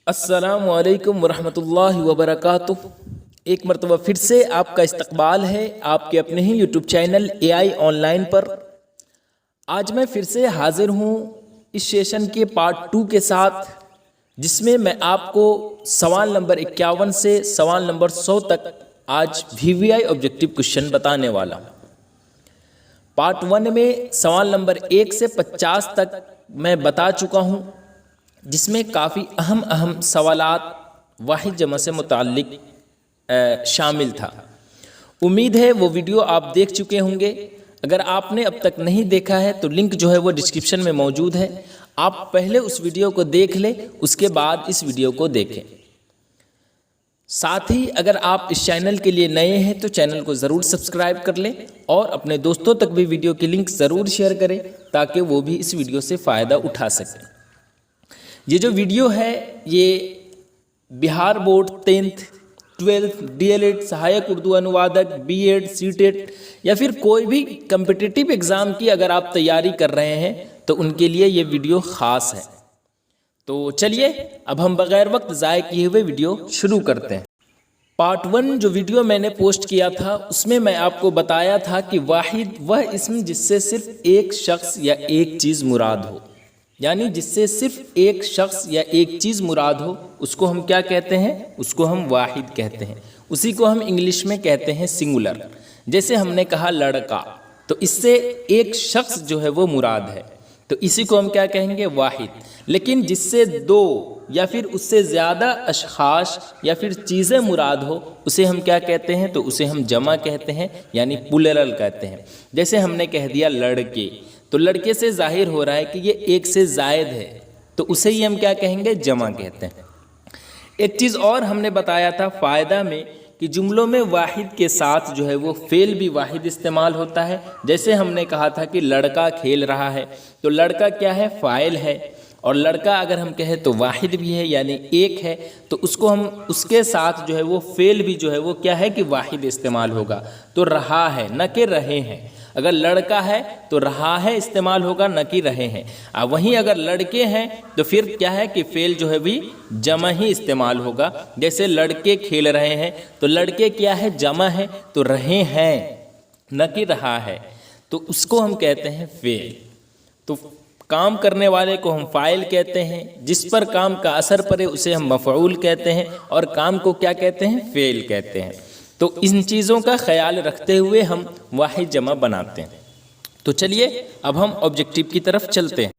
السلام علیکم ورحمۃ اللہ وبرکاتہ۔ ایک مرتبہ پھر سے آپ کا استقبال ہے آپ کے اپنے ہی YouTube channel A I online پر۔ آج میں پھر سے حاضر ہوں اس سیشن کے پارٹ 2 کے ساتھ، جس میں میں آپ کو سوال نمبر 51 سے سوال نمبر 100 تک آج VVI آبجیکٹیو کوشچن بتانے والا ہوں۔ پارٹ 1 میں سوال نمبر 1 سے 50 تک میں بتا چکا ہوں، جس میں کافی اہم سوالات واحد جمع سے متعلق شامل تھا۔ امید ہے وہ ویڈیو آپ دیکھ چکے ہوں گے۔ اگر آپ نے اب تک نہیں دیکھا ہے تو لنک جو ہے وہ ڈسکرپشن میں موجود ہے، آپ پہلے اس ویڈیو کو دیکھ لیں، اس کے بعد اس ویڈیو کو دیکھیں۔ ساتھ ہی اگر آپ اس چینل کے لیے نئے ہیں تو چینل کو ضرور سبسکرائب کر لیں اور اپنے دوستوں تک بھی ویڈیو کی لنک ضرور شیئر کریں تاکہ وہ بھی اس ویڈیو سے فائدہ اٹھا سکیں۔ یہ جو ویڈیو ہے یہ Bihar board 10th 12th DLED سہایک اردو انوادک B.Ed C.TET یا پھر کوئی بھی کمپٹیٹیو ایگزام کی اگر آپ تیاری کر رہے ہیں تو ان کے لیے یہ ویڈیو خاص ہے۔ تو چلیے اب ہم بغیر وقت ضائع کیے ہوئے ویڈیو شروع کرتے ہیں۔ پارٹ 1 جو ویڈیو میں نے پوسٹ کیا تھا اس میں میں آپ کو بتایا تھا کہ واحد وہ اسم جس سے صرف ایک شخص یا ایک چیز مراد ہو، یعنی جس سے صرف ایک شخص یا ایک چیز مراد ہو، اس کو ہم کیا کہتے ہیں؟ اس کو ہم واحد کہتے ہیں۔ اسی کو ہم انگلش میں کہتے ہیں سنگولر۔ جیسے ہم نے کہا لڑکا، تو اس سے ایک شخص جو ہے وہ مراد ہے، تو اسی کو ہم کیا کہیں گے؟ واحد۔ لیکن جس سے دو یا پھر اس سے زیادہ اشخاص یا پھر چیزیں مراد ہو، اسے ہم کیا کہتے ہیں؟ تو اسے ہم جمع کہتے ہیں، یعنی پلورل کہتے ہیں۔ جیسے ہم نے کہہ دیا لڑکے، تو لڑکے سے ظاہر ہو رہا ہے کہ یہ ایک سے زائد ہے، تو اسے ہی ہم کیا کہیں گے؟ جمع کہتے ہیں۔ ایک چیز اور ہم نے بتایا تھا فائدہ میں کہ جملوں میں واحد کے ساتھ جو ہے وہ فعل بھی واحد استعمال ہوتا ہے۔ جیسے ہم نے کہا تھا کہ لڑکا کھیل رہا ہے، تو لڑکا کیا ہے؟ فاعل ہے، اور لڑکا اگر ہم کہیں تو واحد بھی ہے، یعنی ایک ہے، تو اس کو ہم اس کے ساتھ جو ہے وہ فعل بھی جو ہے وہ کیا ہے کہ واحد استعمال ہوگا۔ تو رہا ہے نہ کہ رہے ہیں۔ اگر لڑکا ہے تو رہا ہے استعمال ہوگا، نہ کہ رہے ہیں۔ وہیں اگر لڑکے ہیں تو پھر کیا ہے کہ فعل جو ہے بھی جمع ہی استعمال ہوگا۔ جیسے لڑکے کھیل رہے ہیں، تو لڑکے کیا ہے؟ جمع ہے، تو رہے ہیں نہ کہ رہا ہے، تو اس کو ہم کہتے ہیں فعل۔ تو کام کرنے والے کو ہم فاعل کہتے ہیں، جس پر کام کا اثر پڑے اسے ہم مفعول کہتے ہیں، اور کام کو کیا کہتے ہیں؟ فعل کہتے ہیں۔ تو ان چیزوں کا خیال رکھتے ہوئے ہم واحد جمع بناتے ہیں۔ تو چلیے اب ہم آبجیکٹیو کی طرف چلتے ہیں۔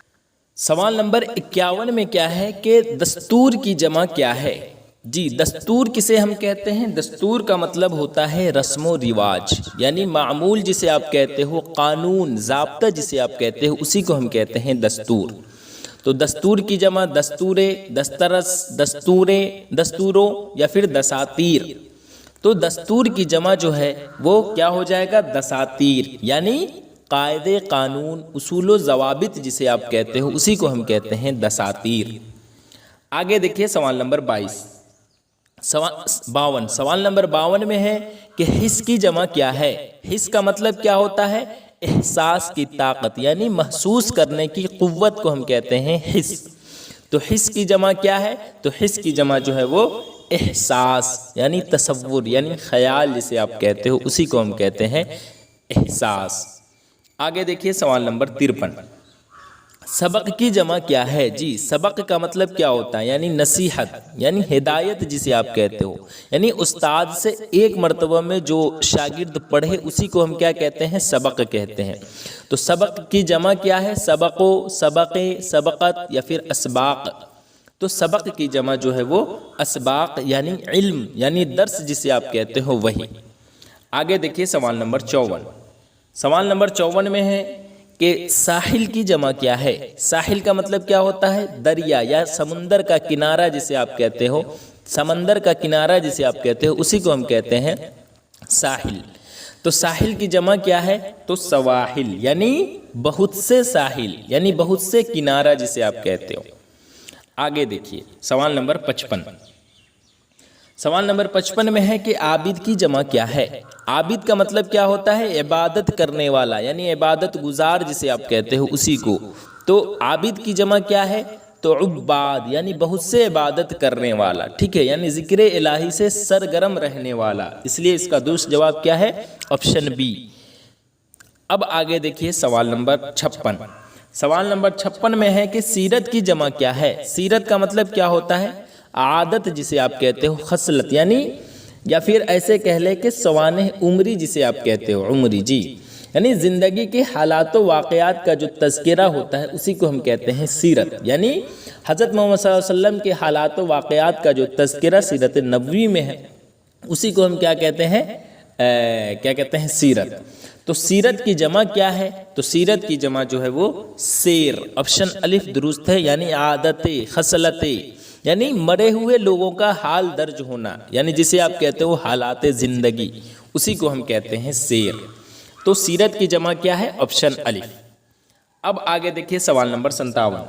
سوال نمبر 51 میں کیا ہے کہ دستور کی جمع کیا ہے؟ جی، دستور کسے ہم کہتے ہیں؟ دستور کا مطلب ہوتا ہے رسم و رواج، یعنی معمول جسے آپ کہتے ہو، قانون ضابطہ جسے آپ کہتے ہو، اسی کو ہم کہتے ہیں دستور۔ تو دستور کی جمع دستورے، دسترس، دستوریں، دستوروں یا پھر دساتیر۔ تو دستور کی جمع جو ہے وہ کیا ہو جائے گا؟ دساتیر، یعنی قاعدے، قانون، اصول و ضوابط جسے آپ کہتے ہو، اسی کو ہم کہتے ہیں دساتیر۔ آگے دیکھیے سوال نمبر 52 سوال نمبر 52 میں ہے کہ حس کی جمع کیا ہے؟ حس کا مطلب کیا ہوتا ہے؟ احساس کی طاقت، یعنی محسوس کرنے کی قوت کو ہم کہتے ہیں حس۔ تو حس کی جمع کیا ہے؟ تو حس کی جمع جو ہے وہ احساس، یعنی تصور، یعنی خیال جسے آپ کہتے ہو، اسی کو ہم کہتے ہیں احساس۔ آگے دیکھیے سوال نمبر 53 سبق کی جمع کیا ہے؟ جی، سبق کا مطلب کیا ہوتا ہے؟ یعنی نصیحت، یعنی ہدایت جسے آپ کہتے ہو، یعنی استاد سے ایک مرتبہ میں جو شاگرد پڑھے اسی کو ہم کیا کہتے ہیں؟ سبق کہتے ہیں۔ تو سبق کی جمع کیا ہے؟ سبقو، سبقے، سبقت یا پھر اسباق۔ تو سبق کی جمع جو ہے وہ اسباق، یعنی علم، یعنی درس جسے آپ کہتے ہو، وہی۔ آگے دیکھیے سوال نمبر 54 سوال نمبر 54 میں ہے کہ ساحل کی جمع کیا ہے؟ ساحل کا مطلب کیا ہوتا ہے؟ دریا یا سمندر کا کنارہ جسے آپ کہتے ہو، سمندر کا کنارہ جسے آپ کہتے ہو، اسی کو ہم کہتے ہیں ساحل۔ تو ساحل کی جمع کیا ہے؟ تو سواحل، یعنی بہت سے ساحل، یعنی بہت سے کنارہ جسے آپ کہتے ہو۔ آگے دیکھیے سوال نمبر 55 سوال نمبر 55 میں ہے کہ عابد کی جمع کیا ہے؟ عابد کا مطلب کیا ہوتا ہے؟ عبادت کرنے والا، یعنی عبادت گزار جسے آپ کہتے ہو، اسی کو۔ تو عابد کی جمع کیا ہے؟ تو عباد یعنی بہت سے عبادت کرنے والا، ٹھیک ہے، یعنی ذکر الہی سے سرگرم رہنے والا، اس لیے اس کا درست جواب کیا ہے؟ Option B. اب آگے دیکھیے سوال نمبر 56۔ سوال نمبر 56 میں ہے کہ سیرت کی جمع کیا ہے؟ سیرت کا مطلب کیا ہوتا ہے؟ عادت جسے آپ کہتے ہو، خصلت، یعنی یا پھر ایسے کہہ لیں کہ سوانح عمری جسے آپ کہتے ہو، عمری، جی، یعنی زندگی کے حالات و واقعات کا جو تذکرہ ہوتا ہے اسی کو ہم کہتے ہیں سیرت، یعنی حضرت محمد صلی اللہ علیہ وسلم کے حالات و واقعات کا جو تذکرہ سیرت نبوی میں ہے اسی کو ہم کیا کہتے ہیں؟ کیا کہتے ہیں؟ سیرت۔ تو سیرت کی جمع کیا ہے؟ تو سیرت کی جمع جو ہے وہ سیر، آپشن الف درست ہے، یعنی عادت، خصلت، یعنی مرے ہوئے لوگوں کا حال درج ہونا، یعنی جسے آپ کہتے ہو حالات زندگی، اسی کو ہم کہتے ہیں سیر۔ تو سیرت کی جمع کیا ہے؟ آپشن الف۔ اب آگے دیکھیے سوال نمبر 57۔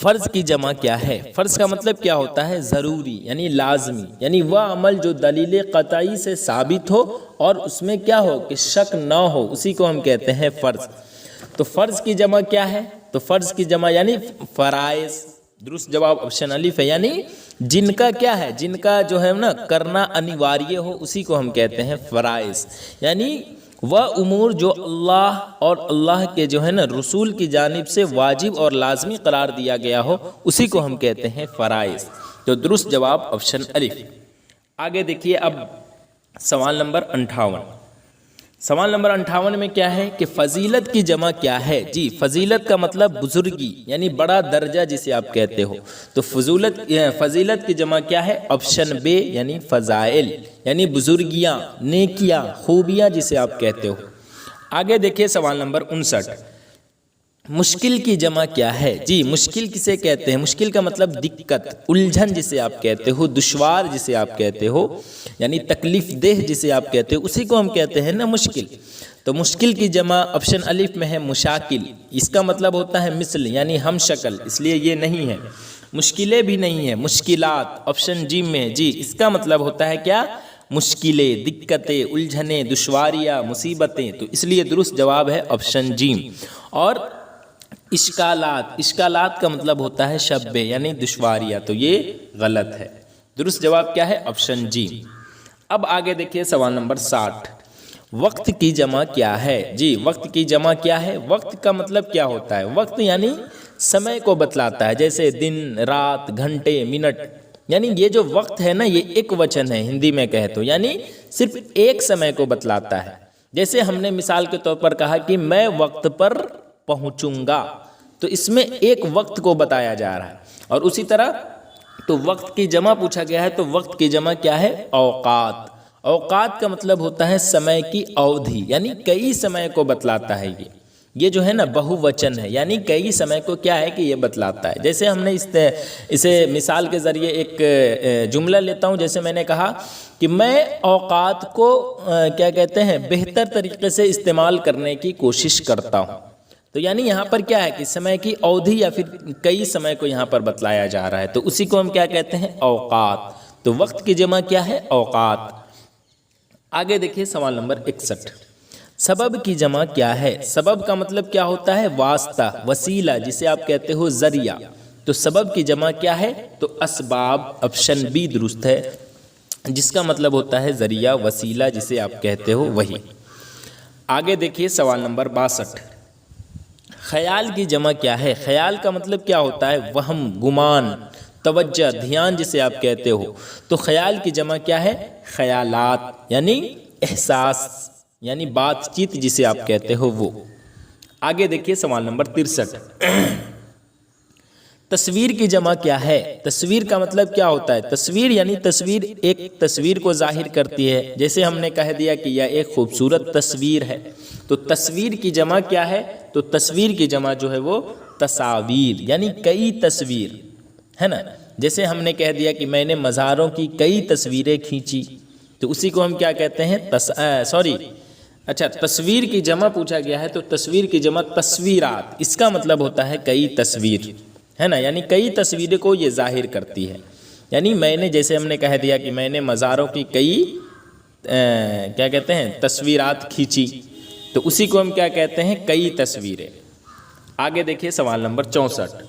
فرض کی جمع کیا ہے؟ فرض کا مطلب کیا ہوتا ہے؟ ضروری، یعنی لازمی، یعنی وہ عمل جو دلیل قطعی سے ثابت ہو اور اس میں کیا ہو کہ شک نہ ہو، اسی کو ہم کہتے ہیں فرض۔ تو فرض کی جمع کیا ہے؟ تو فرض کی جمع یعنی فرائض، درست جواب آپشن الف ہے، یعنی جن کا کیا ہے؟ جن کا جو ہے نا کرنا انیواریہ ہو اسی کو ہم کہتے ہیں فرائض، یعنی وہ امور جو اللہ اور اللہ کے جو ہے نا رسول کی جانب سے واجب اور لازمی قرار دیا گیا ہو اسی کو ہم کہتے ہیں فرائض۔ تو درست جواب آپشن الف۔ آگے دیکھیے اب سوال نمبر 58۔ سوال نمبر 58 میں کیا ہے کہ فضیلت کی جمع کیا ہے؟ جی، فضیلت کا مطلب بزرگی، یعنی بڑا درجہ جسے آپ کہتے ہو۔ تو فضیلت کی جمع کیا ہے؟ آپشن بے، یعنی فضائل، یعنی بزرگیاں، نیکیاں، خوبیاں جسے آپ کہتے ہو۔ آگے دیکھیے سوال نمبر 59۔ مشکل کی جمع کیا ہے؟ جی، مشکل کسے کہتے ہیں؟ مشکل کا مطلب دقت، الجھن جسے آپ کہتے ہو، دشوار جسے آپ کہتے ہو، یعنی تکلیف دہ جسے آپ کہتے ہو، اسی کو ہم کہتے ہیں نا مشکل۔ تو مشکل کی جمع آپشن الف میں ہے مشاکل، اس کا مطلب ہوتا ہے مثل، یعنی ہم شکل، اس لیے یہ نہیں ہے۔ مشکلیں بھی نہیں ہے، مشکلات آپشن جی میں ہے، جی، اس کا مطلب ہوتا ہے کیا؟ مشکلیں، دقتیں، الجھنیں، دشواریاں، مصیبتیں، تو اس لیے درست جواب ہے آپشن جی۔ اور اشکالات کا مطلب ہوتا ہے شبے، یعنی دشواریاں، تو یہ غلط ہے۔ درست جواب کیا ہے؟ آپشن جی۔ اب آگے دیکھیے سوال نمبر 60۔ وقت کی جمع کیا ہے؟ جی، وقت کی جمع کیا ہے؟ وقت کا مطلب کیا ہوتا ہے؟ وقت یعنی سمے کو بتلاتا ہے، جیسے دن، رات، گھنٹے، منٹ، یعنی یہ جو وقت ہے نا یہ ایک وچن ہے ہندی میں کہے تو، یعنی صرف ایک سمے کو بتلاتا ہے۔ جیسے ہم نے مثال کے طور پر کہا کہ میں وقت پر پہنچوں گا، تو اس میں ایک وقت کو بتایا جا رہا ہے۔ اور اسی طرح تو وقت کی جمع پوچھا گیا ہے، تو وقت کی جمع کیا ہے؟ اوقات۔ اوقات کا مطلب ہوتا ہے سمے کی اودھی، یعنی کئی سمے کو بتلاتا ہے۔ یہ جو ہے نا بہو وچن ہے، یعنی کئی سمے کو کیا ہے کہ یہ بتلاتا ہے۔ جیسے ہم نے اسے مثال کے ذریعے ایک جملہ لیتا ہوں، جیسے میں نے کہا کہ میں اوقات کو کیا کہتے ہیں بہتر طریقے سے استعمال کرنے کی کوشش کرتا ہوں۔ تو یعنی یہاں پر کیا ہے کہ سمے کی اودھی یا پھر کئی سمے کو یہاں پر بتلایا جا رہا ہے، تو اسی کو ہم کیا کہتے ہیں؟ اوقات۔ تو وقت کی جمع کیا ہے؟ اوقات۔ آگے دیکھیے سوال نمبر 61۔ سبب کی جمع کیا ہے؟ سبب کا مطلب کیا ہوتا ہے؟ واسطہ، وسیلہ جسے آپ کہتے ہو ذریعہ۔ تو سبب کی جمع کیا ہے؟ تو اسباب، آپشن بی درست ہے، جس کا مطلب ہوتا ہے ذریعہ، وسیلہ جسے آپ کہتے ہو وہی۔ آگے دیکھیے سوال نمبر 62۔ خیال کی جمع کیا ہے؟ خیال کا مطلب کیا ہوتا ہے؟ وہم، گمان، توجہ، دھیان جسے آپ کہتے ہو۔ تو خیال کی جمع کیا ہے؟ خیالات، یعنی احساس، یعنی بات چیت جسے آپ کہتے ہو وہ۔ آگے دیکھیے سوال نمبر 63۔ تصویر کی جمع کیا ہے؟ تصویر کا مطلب کیا ہوتا ہے؟ تصویر یعنی تصویر ایک تصویر کو ظاہر کرتی ہے، جیسے ہم نے کہہ دیا کہ یہ ایک خوبصورت تصویر ہے۔ تو تصویر کی جمع کیا ہے؟ تو تصویر کی جمع جو ہے وہ تصاویر، یعنی کئی تصویر ہے نا۔ جیسے ہم نے کہہ دیا کہ میں نے مزاروں کی کئی تصویریں کھینچی، تو اسی کو ہم کیا کہتے ہیں؟ تصویر کی جمع پوچھا گیا ہے، تو تصویر کی جمع تصویرات، اس کا مطلب ہوتا ہے کئی تصویر ہے نا، یعنی کئی تصویریں کو یہ ظاہر کرتی ہے۔ یعنی میں نے، جیسے ہم نے کہہ دیا کہ میں نے مزاروں کی کئی کیا کہتے ہیں تصویرات کھینچی، تو اسی کو ہم کیا کہتے ہیں؟ کئی تصویریں۔ آگے دیکھیے سوال نمبر 64۔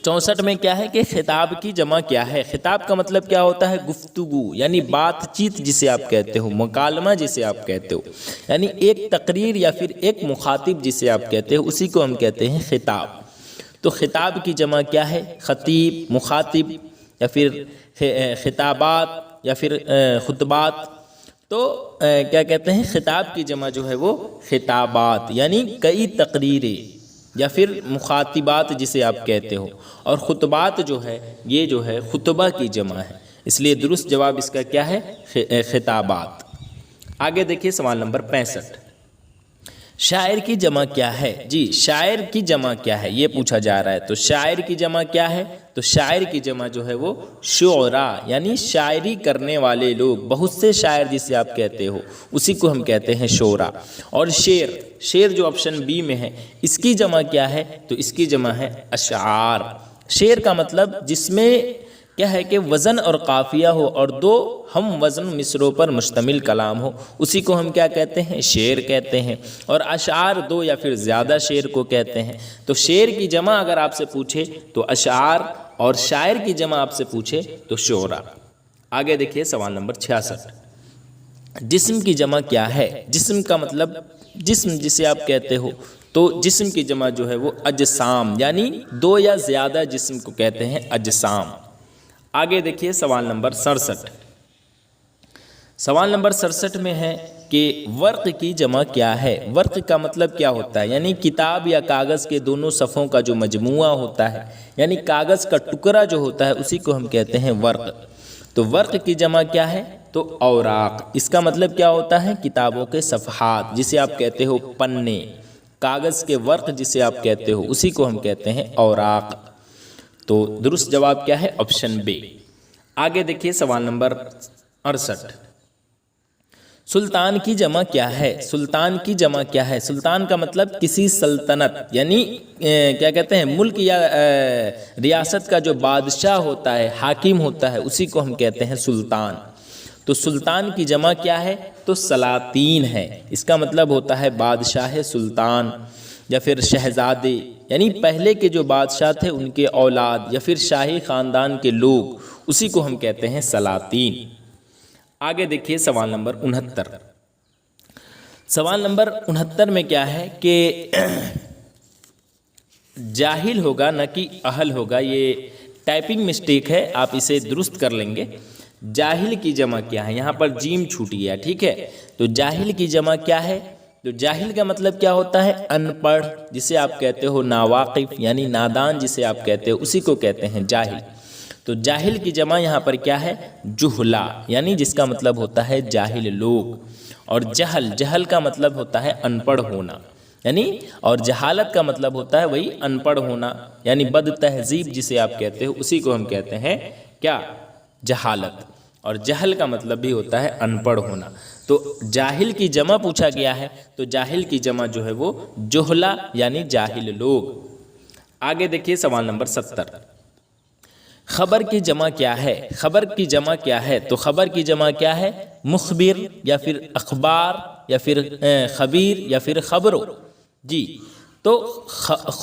64 میں کیا ہے کہ خطاب کی جمع کیا ہے؟ خطاب کا مطلب کیا ہوتا ہے؟ گفتگو یعنی بات چیت جسے آپ کہتے ہو، مکالمہ جسے آپ کہتے ہو، یعنی ایک تقریر یا پھر ایک مخاطب جسے آپ کہتے ہو، اسی کو ہم کہتے ہیں خطاب۔ تو خطاب کی جمع کیا ہے؟ خطیب، مخاطب یا پھر خطابات یا پھر خطبات۔ تو کیا کہتے ہیں؟ خطاب کی جمع جو ہے وہ خطابات، یعنی کئی تقریریں یا پھر مخاطبات جسے آپ کہتے ہو، اور خطبات جو ہے یہ جو ہے خطبہ کی جمع ہے، اس لیے درست جواب اس کا کیا ہے؟ خطابات۔ آگے دیکھیے سوال نمبر 65، شاعر کی جمع کیا ہے؟ جی شاعر کی جمع کیا ہے یہ پوچھا جا رہا ہے۔ تو شاعر کی جمع کیا ہے؟ تو شاعر کی جمع جو ہے وہ شعراء، یعنی شاعری کرنے والے لوگ، بہت سے شاعر جسے آپ کہتے ہو اسی کو ہم کہتے ہیں شعراء۔ اور شعر جو آپشن بی میں ہے، اس کی جمع کیا ہے؟ تو اس کی جمع ہے اشعار۔ شعر کا مطلب جس میں کیا ہے کہ وزن اور قافیہ ہو اور دو ہم وزن مصروں پر مشتمل کلام ہو، اسی کو ہم کیا کہتے ہیں؟ شعر کہتے ہیں۔ اور اشعار دو یا پھر زیادہ شعر کو کہتے ہیں۔ تو شعر کی جمع اگر آپ سے پوچھے تو اشعار، اور شاعر کی جمع آپ سے پوچھے تو شعراء۔ آگے دیکھیے سوال نمبر 66، جسم کی جمع کیا ہے؟ جسم کا مطلب جسم جسے آپ کہتے ہو، تو جسم کی جمع جو ہے وہ اجسام، یعنی دو یا زیادہ جسم کو کہتے ہیں اجسام۔ آگے دیکھیے سوال نمبر 67، سوال نمبر 67 میں ہے کہ ورق کی جمع کیا ہے؟ ورق کا مطلب کیا ہوتا ہے؟ یعنی کتاب یا کاغذ کے دونوں صفوں کا جو مجموعہ ہوتا ہے، یعنی کاغذ کا ٹکڑا جو ہوتا ہے اسی کو ہم کہتے ہیں ورق۔ تو ورق کی جمع کیا ہے؟ تو اوراق۔ اس کا مطلب کیا ہوتا ہے؟ کتابوں کے صفحات جسے آپ کہتے ہو پنے، کاغذ کے ورق جسے آپ کہتے ہو اسی کو ہم کہتے ہیں اوراق۔ تو درست جواب کیا ہے؟ Option B. آگے دیکھیے سوال نمبر 68، سلطان کی جمع کیا ہے؟ سلطان کی جمع کیا ہے؟ سلطان کا مطلب کسی سلطنت، یعنی کیا کہتے ہیں ملک یا ریاست کا جو بادشاہ ہوتا ہے، حاکم ہوتا ہے، اسی کو ہم کہتے ہیں سلطان۔ تو سلطان کی جمع کیا ہے؟ تو سلاطین ہے۔ اس کا مطلب ہوتا ہے بادشاہ سلطان یا پھر شہزادے، یعنی پہلے کے جو بادشاہ تھے ان کے اولاد یا پھر شاہی خاندان کے لوگ، اسی کو ہم کہتے ہیں سلاطین۔ آگے دیکھیے سوال نمبر 69، سوال نمبر 69 میں کیا ہے کہ جاہل ہوگا نہ کہ اہل ہوگا، یہ ٹائپنگ مسٹیک ہے، آپ اسے درست کر لیں گے۔ جاہل کی جمع کیا ہے؟ یہاں پر جیم چھوٹ گیا، ٹھیک ہے۔ تو جاہل کی جمع کیا ہے؟ تو جاہل کا مطلب کیا ہوتا ہے؟ ان پڑھ جسے آپ کہتے ہو، ناواقف یعنی نادان جسے آپ کہتے ہو اسی کو کہتے ہیں جاہل۔ تو جاہل کی جمع یہاں پر کیا ہے؟ جہلا، یعنی جس کا مطلب ہوتا ہے جاہل لوگ۔ اور جہل کا مطلب ہوتا ہے ان پڑھ ہونا، یعنی اور جہالت کا مطلب ہوتا ہے وہی ان پڑھ ہونا، یعنی بد تہذیب جسے آپ کہتے ہو اسی کو ہم کہتے ہیں کیا؟ جہالت۔ اور جہل کا مطلب بھی ہوتا ہے ان پڑھ ہونا۔ تو جاہل کی جمع پوچھا گیا ہے، تو جاہل کی جمع جو ہے وہ جہلا یعنی جاہل لوگ۔ آگے دیکھیے سوال نمبر 70، خبر کی جمع کیا ہے؟ خبر کی جمع کیا ہے؟ تو خبر کی جمع کیا ہے؟ مخبر یا پھر اخبار یا پھر خبیر یا پھر خبرو۔ جی تو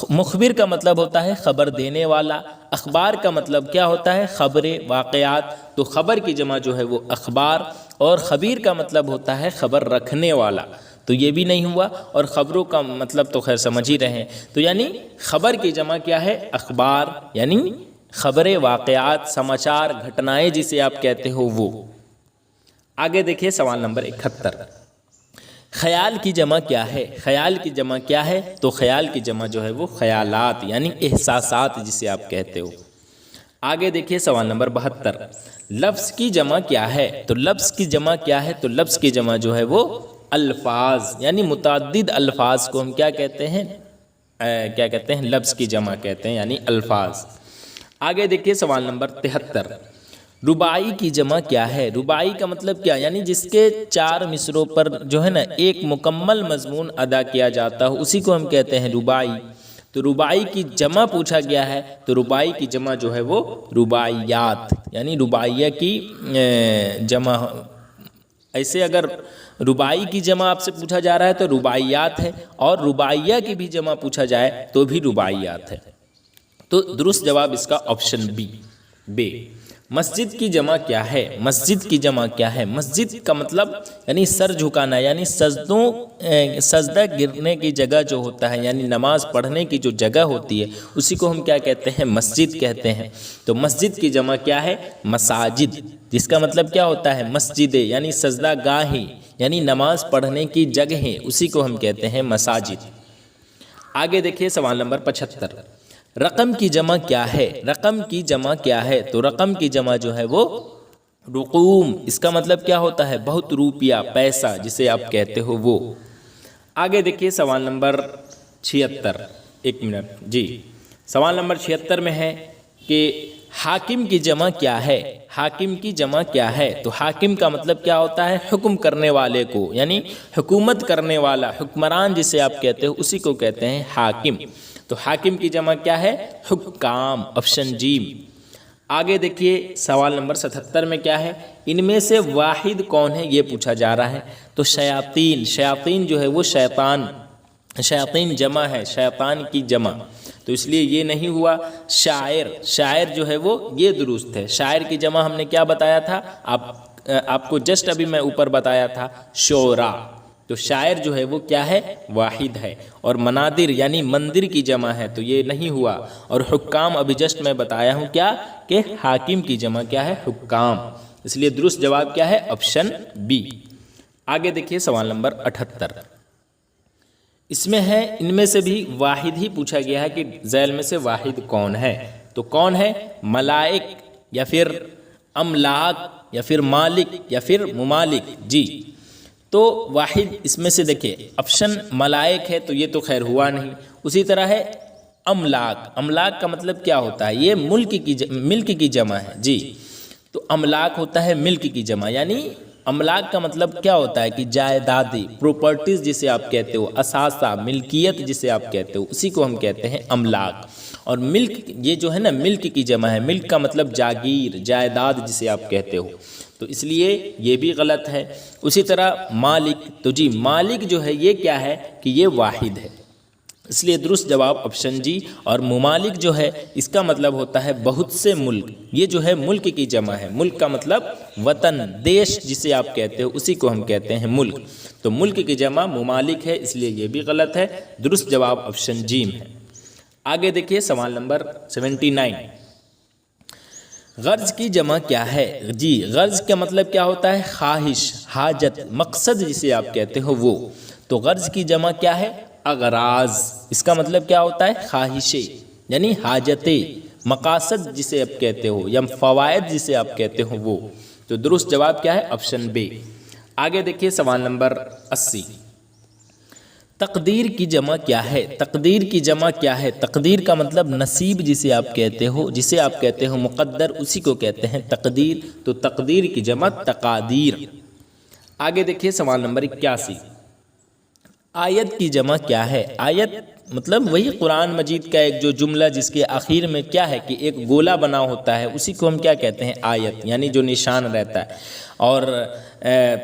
مخبر کا مطلب ہوتا ہے خبر دینے والا، اخبار کا مطلب کیا ہوتا ہے؟ خبریں، واقعات۔ تو خبر کی جمع جو ہے وہ اخبار، اور خبیر کا مطلب ہوتا ہے خبر رکھنے والا، تو یہ بھی نہیں ہوا، اور خبروں کا مطلب تو خیر سمجھ ہی رہے ہیں۔ تو یعنی خبر کی جمع کیا ہے؟ اخبار، یعنی خبریں، واقعات، سماچار، گھٹنائیں جسے آپ کہتے ہو وہ۔ آگے دیکھیے سوال نمبر 71، خیال کی جمع کیا ہے؟ خیال کی جمع کیا ہے؟ تو خیال کی جمع جو ہے وہ خیالات یعنی احساسات جسے آپ کہتے ہو۔ آگے دیکھیے سوال نمبر 72، لفظ کی جمع کیا ہے؟ تو لفظ کی جمع کیا ہے؟ تو لفظ کی جمع جو ہے وہ الفاظ، یعنی متعدد الفاظ کو ہم کیا کہتے ہیں؟ کیا کہتے ہیں؟ لفظ کی جمع کہتے ہیں، یعنی الفاظ۔ آگے دیکھیے سوال نمبر 73، رباعی کی جمع کیا ہے؟ رباعی کا مطلب کیا؟ یعنی جس کے 4 مصروں پر جو ہے نا ایک مکمل مضمون ادا کیا جاتا ہو اسی کو ہم کہتے ہیں رباعی۔ تو رباعی کی جمع پوچھا گیا ہے، تو رباعی کی جمع جو ہے وہ رباعیات، یعنی رباعیہ کی جمع۔ ایسے اگر رباعی کی جمع آپ سے پوچھا جا رہا ہے تو رباعیات ہے، اور رباعیہ کی بھی جمع پوچھا جائے تو بھی رباعیات ہے۔ تو درست جواب اس کا آپشن بے۔ مسجد کی جمع کیا ہے؟ مسجد کی جمع کیا ہے؟ مسجد کا مطلب یعنی سر جھکانا، یعنی سجدہ گرنے کی جگہ جو ہوتا ہے، یعنی نماز پڑھنے کی جو جگہ ہوتی ہے اسی کو ہم کیا کہتے ہیں؟ مسجد کہتے ہیں۔ تو مسجد کی جمع کیا ہے؟ مساجد، جس کا مطلب کیا ہوتا ہے؟ مسجدیں، یعنی سجدہ گاہیں، یعنی نماز پڑھنے کی جگہیں، اسی کو ہم کہتے ہیں مساجد۔ آگے دیکھیے سوال نمبر 75، رقم کی جمع کیا ہے؟ رقم کی جمع کیا ہے؟ تو رقم کی جمع جو ہے وہ رقوم، اس کا مطلب کیا ہوتا ہے؟ بہت روپیہ، پیسہ جسے آپ کہتے ہو وہ۔ آگے دیکھیے سوال نمبر 76، ایک منٹ جی، سوال نمبر 76 میں ہے کہ حاکم کی جمع کیا ہے؟ حاکم کی جمع کیا ہے؟ تو حاکم کا مطلب کیا ہوتا ہے؟ حکم کرنے والے کو، یعنی حکومت کرنے والا، حکمران جسے آپ کہتے ہو اسی کو کہتے ہیں حاکم۔ تو حاکم کی جمع کیا ہے؟ حکام، آپشن جیم۔ آگے دیکھیے سوال نمبر 77 میں کیا ہے؟ ان میں سے واحد کون ہے یہ پوچھا جا رہا ہے۔ تو شیاطین، شیاطین جو ہے وہ شیطان، شیاطین جمع ہے، شیطان کی جمع، تو اس لیے یہ نہیں ہوا۔ شاعر، شاعر جو ہے وہ یہ درست ہے۔ شاعر کی جمع ہم نے کیا بتایا تھا؟ آپ کو جسٹ ابھی میں اوپر بتایا تھا، شعراء۔ تو شاعر جو ہے وہ کیا ہے؟ واحد ہے۔ اور منادر یعنی مندر کی جمع ہے، تو یہ نہیں ہوا۔ اور حکام ابھی جسٹ میں بتایا ہوں کیا کہ حاکم کی جمع کیا ہے؟ حکام، اس لیے درست جواب کیا ہے؟ Option B. آگے دیکھیے سوال نمبر 78، اس میں ہے ان میں سے بھی واحد ہی پوچھا گیا ہے کہ ذیل میں سے واحد کون ہے؟ تو کون ہے؟ ملائک یا پھر املاک یا پھر مالک یا پھر ممالک؟ جی، تو واحد اس میں سے دیکھیں آپشن ملائک ہے، تو یہ تو خیر ہوا نہیں۔ اسی طرح ہے املاک، املاک کا مطلب کیا ہوتا ہے؟ یہ ملک کی جمع ہے جی، تو املاک ہوتا ہے ملک کی جمع، یعنی املاک کا مطلب کیا ہوتا ہے کہ جائیدادی، پراپرٹیز جسے آپ کہتے ہو، اثاثہ، ملکیت جسے آپ کہتے ہو، اسی کو ہم کہتے ہیں املاک۔ اور ملک یہ جو ہے نا ملک کی جمع ہے، ملک کا مطلب جاگیر، جائیداد جسے آپ کہتے ہو، تو اس لیے یہ بھی غلط ہے۔ اسی طرح مالک، تو جی مالک جو ہے یہ کیا ہے کہ یہ واحد ہے، اس لیے درست جواب آپشن جی۔ اور ممالک جو ہے اس کا مطلب ہوتا ہے بہت سے ملک، یہ جو ہے ملک کی جمع ہے، ملک کا مطلب وطن، دیش جسے آپ کہتے ہو اسی کو ہم کہتے ہیں ملک، تو ملک کی جمع ممالک ہے، اس لیے یہ بھی غلط ہے، درست جواب آپشن جیم ہے۔ آگے دیکھیے سوال نمبر 79، غرض کی جمع کیا ہے؟ جی، غرض کا مطلب کیا ہوتا ہے؟ خواہش، حاجت، مقصد جسے آپ کہتے ہو وہ، تو غرض کی جمع کیا ہے؟ اغراض، اس کا مطلب کیا ہوتا ہے؟ خواہشیں، یعنی حاجتیں، مقاصد جسے آپ کہتے ہو یا فوائد جسے آپ کہتے ہو وہ، تو درست جواب کیا ہے؟ Option B. آگے دیکھیے سوال نمبر 80، تقدیر کی جمع کیا ہے؟ تقدیر کی جمع کیا ہے؟ تقدیر کا مطلب نصیب جسے آپ کہتے ہو، جسے آپ کہتے ہو مقدر، اسی کو کہتے ہیں تقدیر، تو تقدیر کی جمع تقادیر۔ آگے دیکھیے سوال نمبر 81، آیت کی جمع کیا ہے؟ آیت مطلب وہی قرآن مجید کا ایک جو جملہ جس کے آخر میں کیا ہے کہ ایک گولا بنا ہوتا ہے، اسی کو ہم کیا کہتے ہیں؟ آیت، یعنی جو نشان رہتا ہے۔ اور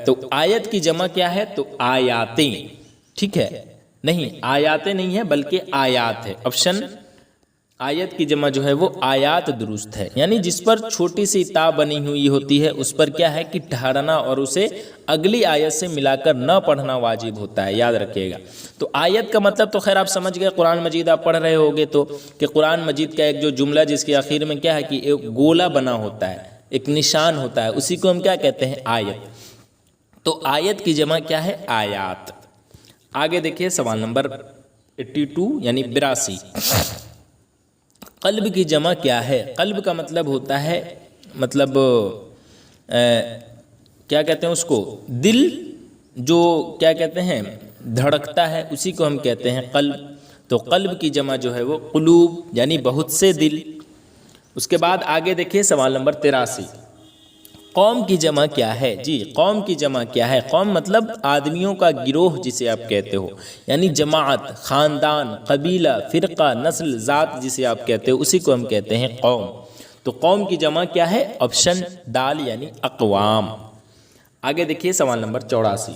تو آیت کی جمع کیا ہے؟ تو آیاتیں، ٹھیک ہے، نہیں آیاتیں نہیں ہے بلکہ آیات ہے، آپشن آیت کی جمع جو ہے وہ آیات درست ہے، یعنی جس پر چھوٹی سی تا بنی ہوئی ہوتی ہے اس پر کیا ہے کہ ٹھہرنا اور اسے اگلی آیت سے ملا کر نہ پڑھنا واجب ہوتا ہے، یاد رکھیے گا۔ تو آیت کا مطلب تو خیر آپ سمجھ گئے، قرآن مجید آپ پڑھ رہے ہوگے تو کہ قرآن مجید کا ایک جو جملہ جس کے آخر میں کیا ہے کہ ایک گولا بنا ہوتا ہے، ایک نشان ہوتا ہے، اسی کو ہم کیا کہتے ہیں؟ آیت۔ تو آیت کی جمع کیا ہے؟ آیات۔ آگے دیکھیے سوال نمبر 82 یعنی 82، قلب کی جمع کیا ہے؟ قلب کا مطلب ہوتا ہے مطلب کیا کہتے ہیں اس کو؟ دل، جو کیا کہتے ہیں دھڑکتا ہے اسی کو ہم کہتے ہیں قلب، تو قلب کی جمع جو ہے وہ قلوب یعنی بہت سے دل۔ اس کے بعد آگے دیکھیے سوال نمبر 83، قوم کی جمع کیا ہے؟ جی قوم کی جمع کیا ہے؟ قوم مطلب آدمیوں کا گروہ جسے آپ کہتے ہو، یعنی جماعت، خاندان، قبیلہ، فرقہ، نسل، ذات جسے آپ کہتے ہو اسی کو ہم کہتے ہیں قوم۔ تو قوم کی جمع کیا ہے؟ آپشن دال یعنی اقوام۔ آگے دیکھیے سوال نمبر 84،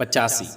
85,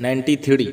93,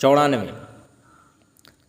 94,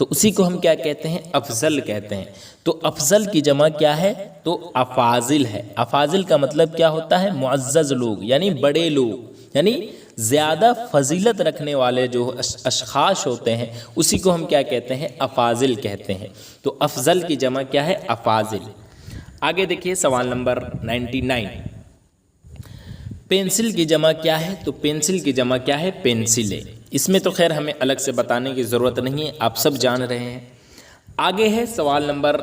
تو اسی کو ہم کیا کہتے ہیں؟ افضل کہتے ہیں۔ تو افضل کی جمع کیا ہے؟ تو افاضل ہے۔ افاضل کا مطلب کیا ہوتا ہے؟ معزز لوگ، یعنی بڑے لوگ، یعنی زیادہ فضیلت رکھنے والے جو اشخاص ہوتے ہیں اسی کو ہم کیا کہتے ہیں؟ افاضل کہتے ہیں۔ تو افضل کی جمع کیا ہے؟ افاضل۔ آگے دیکھیے سوال نمبر 99، پینسل کی جمع کیا ہے؟ تو پینسل کی جمع کیا ہے؟ پینسلیں۔ اس میں تو خیر ہمیں الگ سے بتانے کی ضرورت نہیں ہے، آپ سب جان رہے ہیں۔ آگے ہے سوال نمبر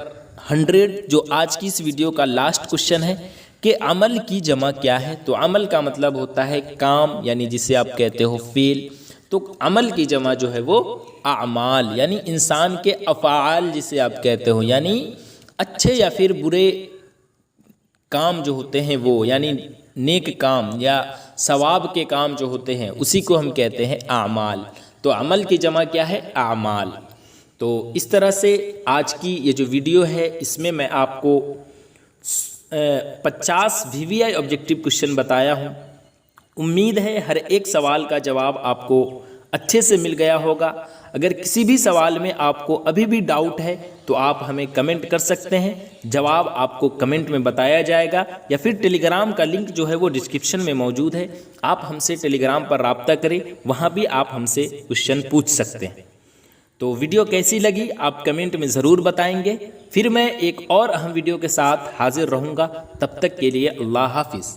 100 جو آج کی اس ویڈیو کا لاسٹ کوشچن ہے کہ عمل کی جمع کیا ہے؟ تو عمل کا مطلب ہوتا ہے کام، یعنی جسے آپ کہتے ہو فعل۔ تو عمل کی جمع جو ہے وہ اعمال، یعنی انسان کے افعال جسے آپ کہتے ہو، یعنی اچھے یا پھر برے کام جو ہوتے ہیں وہ، یعنی نیک کام یا ثواب کے کام جو ہوتے ہیں اسی کو ہم کہتے ہیں اعمال۔ تو عمل کی جمع کیا ہے؟ اعمال۔ تو اس طرح سے آج کی یہ جو ویڈیو ہے اس میں میں آپ کو 50 VVI آبجیکٹیو کوشچن بتایا ہوں۔ امید ہے ہر ایک سوال کا جواب آپ کو اچھے سے مل گیا ہوگا۔ اگر کسی بھی سوال میں آپ کو ابھی بھی ڈاؤٹ ہے تو آپ ہمیں کمنٹ کر سکتے ہیں، جواب آپ کو کمنٹ میں بتایا جائے گا، یا پھر ٹیلی گرام کا لنک جو ہے وہ ڈسکرپشن میں موجود ہے، آپ ہم سے ٹیلی گرام پر رابطہ کریں، وہاں بھی آپ ہم سے کوشچن پوچھ سکتے ہیں۔ تو ویڈیو کیسی لگی آپ کمنٹ میں ضرور بتائیں گے، پھر میں ایک اور اہم ویڈیو کے ساتھ حاضر رہوں گا، تب تک کے لیے اللہ حافظ۔